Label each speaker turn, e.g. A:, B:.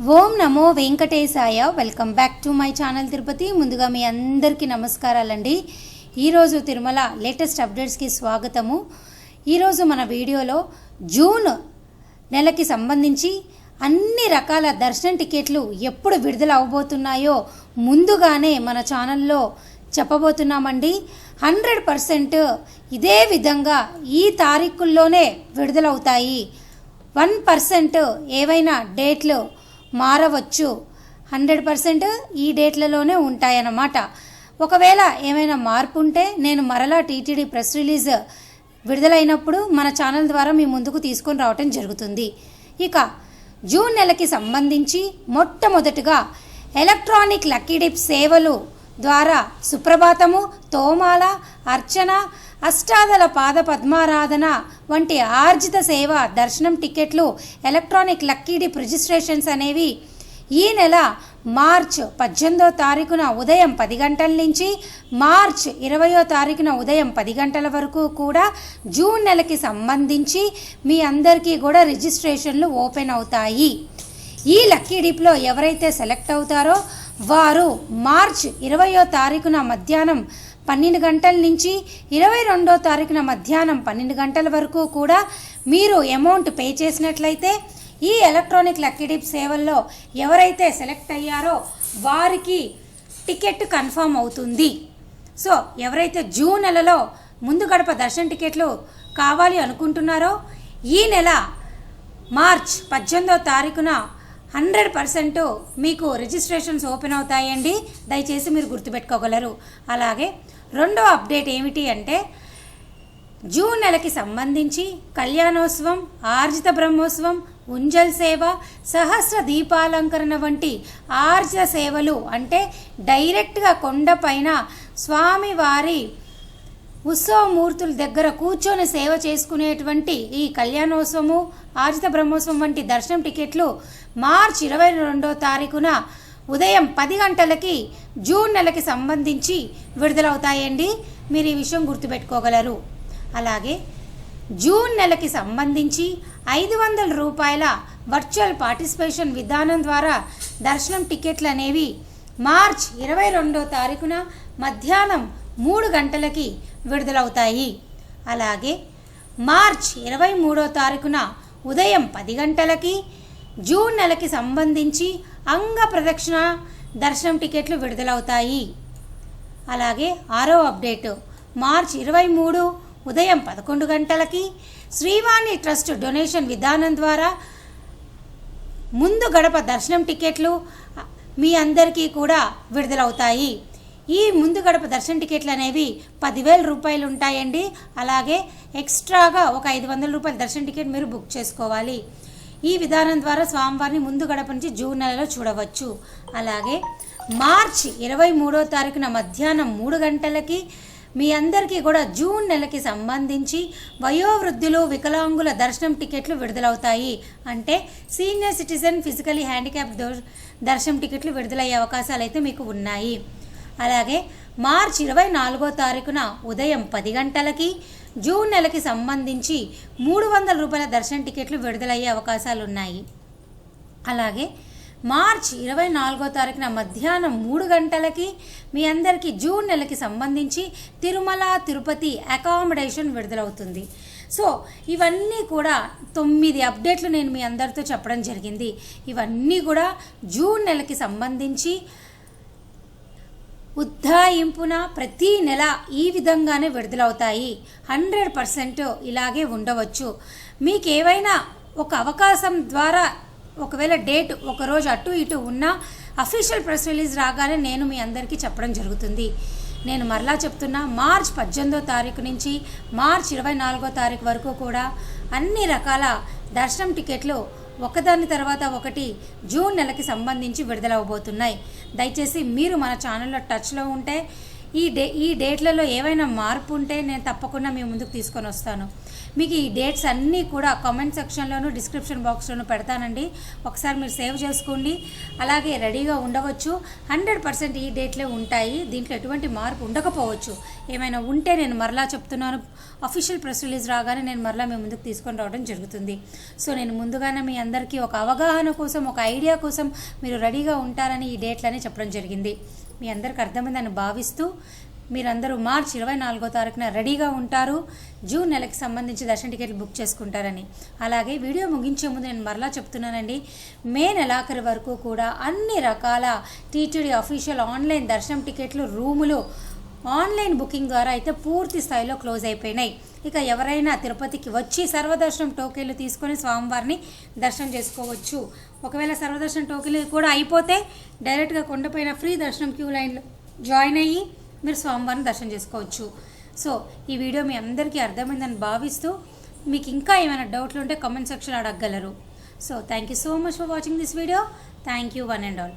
A: Om Namo Venkatesaya. Welcome back to my channel Tirupati. ముందుగా మీ అందరికీ నమస్కారాలండి. ఈరోజు తిరుమల లేటెస్ట్ అప్డేట్స్కి స్వాగతము. ఈరోజు మన వీడియోలో జూన్ నెలకి సంబంధించి అన్ని రకాల దర్శనం టికెట్లు ఎప్పుడు విడుదల అవబోతున్నాయో ముందుగానే మన ఛానల్లో చెప్పబోతున్నామండి. 100% ఇదే విధంగా ఈ తారీఖుల్లోనే విడుదలవుతాయి. 1% ఏవైనా డేట్లు మారవచ్చు. 100% ఈ డేట్లలోనే ఉంటాయన్నమాట. ఒకవేళ ఏమైనా మార్పు ఉంటే నేను మరలా టీటీడీ ప్రెస్ రిలీజ్ విడుదలైనప్పుడు మన ఛానల్ ద్వారా మీ ముందుకు తీసుకొని రావటం జరుగుతుంది. ఇక జూన్ నెలకి సంబంధించి మొట్టమొదటిగా ఎలక్ట్రానిక్ లక్కీ డిప్ సేవలు ద్వారా సుప్రభాతము, తోమాల, అర్చన, అష్టాదల పాద పద్మారాధన వంటి ఆర్జిత సేవ దర్శనం టికెట్లు, ఎలక్ట్రానిక్ లక్కీ డిప్ రిజిస్ట్రేషన్స్ అనేవి ఈ నెల మార్చ్ 18వ తారీఖున ఉదయం 10 గంటల నుంచి మార్చ్ 20వ తారీఖున ఉదయం 10 గంటల వరకు కూడా జూన్ నెలకి సంబంధించి మీ అందరికీ కూడా రిజిస్ట్రేషన్లు ఓపెన్ అవుతాయి. ఈ లక్కీ డిప్లో ఎవరైతే సెలెక్ట్ అవుతారో వారు మార్చ్ 20వ తారీఖున మధ్యాహ్నం 12 గంటల నుంచి 22వ తారీఖున మధ్యాహ్నం 12 గంటల వరకు కూడా మీరు అమౌంట్ పే చేసినట్లయితే ఈ ఎలక్ట్రానిక్ లక్కీ డిప్ సేవల్లో ఎవరైతే సెలెక్ట్ అయ్యారో వారికి టికెట్ కన్ఫర్మ్ అవుతుంది. సో ఎవరైతే జూన్ నెలలో ముందు గడప దర్శన టికెట్లు కావాలి అనుకుంటున్నారో ఈ నెల మార్చ్ 18వ తారీఖున 100% మీకు రిజిస్ట్రేషన్స్ ఓపెన్ అవుతాయండి. దయచేసి మీరు గుర్తుపెట్టుకోగలరు. అలాగే రెండో అప్డేట్ ఏమిటి అంటే జూన్ నెలకి సంబంధించి కళ్యాణోత్సవం, ఆర్జిత బ్రహ్మోత్సవం, ఉంజల్ సేవ, సహస్ర దీపాలంకరణ వంటి ఆర్జిత సేవలు అంటే డైరెక్ట్గా కొండపైన స్వామివారి ఉత్సవమూర్తుల దగ్గర కూర్చొని సేవ చేసుకునేటువంటి ఈ కళ్యాణోత్సవము, ఆర్జిత బ్రహ్మోత్సవం వంటి దర్శనం టికెట్లు మార్చి 22వ తారీఖున ఉదయం 10 గంటలకి జూన్ నెలకి సంబంధించి విడుదలవుతాయండి. మీరు ఈ విషయం గుర్తుపెట్టుకోగలరు. అలాగే జూన్ నెలకి సంబంధించి 500 రూపాయల వర్చువల్ పార్టిసిపేషన్ విధానం ద్వారా దర్శనం టికెట్లు అనేవి మార్చ్ 22వ తారీఖున మధ్యాహ్నం 3 గంటలకి విడుదలవుతాయి. అలాగే మార్చ్ 23వ తారీఖున ఉదయం 10 గంటలకి జూన్ నెలకి సంబంధించి అంగ ప్రదక్షిణ దర్శనం టికెట్లు విడుదలవుతాయి. అలాగే ఆరో అప్డేటు మార్చ్ 23 ఉదయం 11 గంటలకి శ్రీవాణి ట్రస్ట్ డొనేషన్ విధానం ద్వారా ముందు గడప దర్శనం టికెట్లు మీ అందరికీ కూడా విడుదలవుతాయి. ఈ ముందు గడప దర్శన టికెట్లు అనేవి 10,000 రూపాయలు ఉంటాయండి. అలాగే ఎక్స్ట్రాగా ఒక 500 రూపాయల దర్శన టికెట్ మీరు బుక్ చేసుకోవాలి. ఈ విధానం ద్వారా స్వామివారిని ముందు గడప నుంచి జూన్ నెలలో చూడవచ్చు. అలాగే మార్చ్ 23వ తారీఖున మధ్యాహ్నం 3 గంటలకి మీ అందరికీ కూడా జూన్ నెలకి సంబంధించి వయోవృద్ధులు, వికలాంగుల దర్శనం టికెట్లు విడుదలవుతాయి. అంటే సీనియర్ సిటిజన్, ఫిజికలీ హ్యాండిక్యాప్ దర్శనం టికెట్లు విడుదలయ్యే అవకాశాలు అయితే మీకు ఉన్నాయి. అలాగే మార్చ్ 24వ తారీఖున ఉదయం 10 గంటలకి జూన్ నెలకి సంబంధించి 300 రూపాయల దర్శన టికెట్లు విడుదలయ్యే అవకాశాలు ఉన్నాయి. అలాగే మార్చ్ 24వ తారీఖున మధ్యాహ్నం 3 గంటలకి మీ అందరికీ జూన్ నెలకి సంబంధించి తిరుమల తిరుపతి అకామిడేషన్ విడుదలవుతుంది. సో ఇవన్నీ కూడా 9 అప్డేట్లు నేను మీ అందరితో చెప్పడం జరిగింది. ఇవన్నీ కూడా జూన్ నెలకి సంబంధించి ఉజ్జాయింపున ప్రతి నెల ఈ విధంగానే విడుదలవుతాయి. 100% ఇలాగే ఉండవచ్చు. మీకు ఏవైనా ఒక అవకాశం ద్వారా ఒకవేళ డేట్ ఒకరోజు అటు ఇటు ఉన్నా అఫీషియల్ ప్రెస్ రిలీజ్ రాగానే నేను మీ అందరికీ చెప్పడం జరుగుతుంది. నేను మరలా చెప్తున్నా, మార్చ్ 18వ తారీఖు నుంచి మార్చ్ 24వ తారీఖు వరకు కూడా అన్ని రకాల దర్శనం టికెట్లు ఒకదాని తర్వాత ఒకటి జూన్ నెలకి సంబంధించి విడుదలవబోతున్నాయి. దయచేసి మీరు మన ఛానల్లో టచ్లో ఉంటే ఈ డేట్లలో ఏవైనా మార్పు ఉంటే నేను తప్పకుండా మీ ముందుకు తీసుకొని వస్తాను. మీకు ఈ డేట్స్ అన్నీ కూడా కామెంట్ సెక్షన్లోను డిస్క్రిప్షన్ బాక్స్లోనూ పెడతానండి. ఒకసారి మీరు సేవ్ చేసుకోండి. అలాగే రెడీగా ఉండవచ్చు. 100% ఈ డేట్లే ఉంటాయి. దీంట్లో ఎటువంటి మార్పు ఉండకపోవచ్చు. ఏమైనా ఉంటే నేను మరలా చెప్తున్నాను, అఫీషియల్ ప్రెస్ రిలీజ్ రాగానే నేను మరలా మీ ముందుకు తీసుకొని రావడం జరుగుతుంది. సో నేను ముందుగానే మీ అందరికీ ఒక అవగాహన కోసం, ఒక ఐడియా కోసం మీరు రెడీగా ఉంటారని ఈ డేట్లని చెప్పడం జరిగింది. మీ అందరికి అర్థమైందని భావిస్తూ మీరందరూ మార్చి 24వ తారీఖున రెడీగా ఉంటారు. జూన్ నెలకి సంబంధించి దర్శన టికెట్లు బుక్ చేసుకుంటారని. అలాగే వీడియో ముగించే ముందు నేను మరలా చెప్తున్నానండి, మే నెలాఖరు వరకు కూడా అన్ని రకాల టీటీడీ అఫీషియల్ ఆన్లైన్ దర్శనం టికెట్లు, రూములు ఆన్లైన్ బుకింగ్ ద్వారా అయితే పూర్తి స్థాయిలో క్లోజ్ అయిపోయినాయి. ఇక ఎవరైనా తిరుపతికి వచ్చి సర్వదర్శనం టోకెన్లు తీసుకొని స్వామివారిని దర్శనం చేసుకోవచ్చు. ఒకవేళ సర్వదర్శనం టోకెన్లు కూడా అయిపోతే డైరెక్ట్గా కొండపైన ఫ్రీ దర్శనం క్యూ లైన్లో జాయిన్ అయ్యి మీరు స్వామివారిని దర్శనం చేసుకోవచ్చు. సో ఈ వీడియో మీ అందరికీ అర్థమైందని భావిస్తూ మీకు ఇంకా ఏమైనా డౌట్లు ఉంటే కామెంట్ సెక్షన్లో అడగగలరు. So thank you so much for watching this video. Thank you one and all.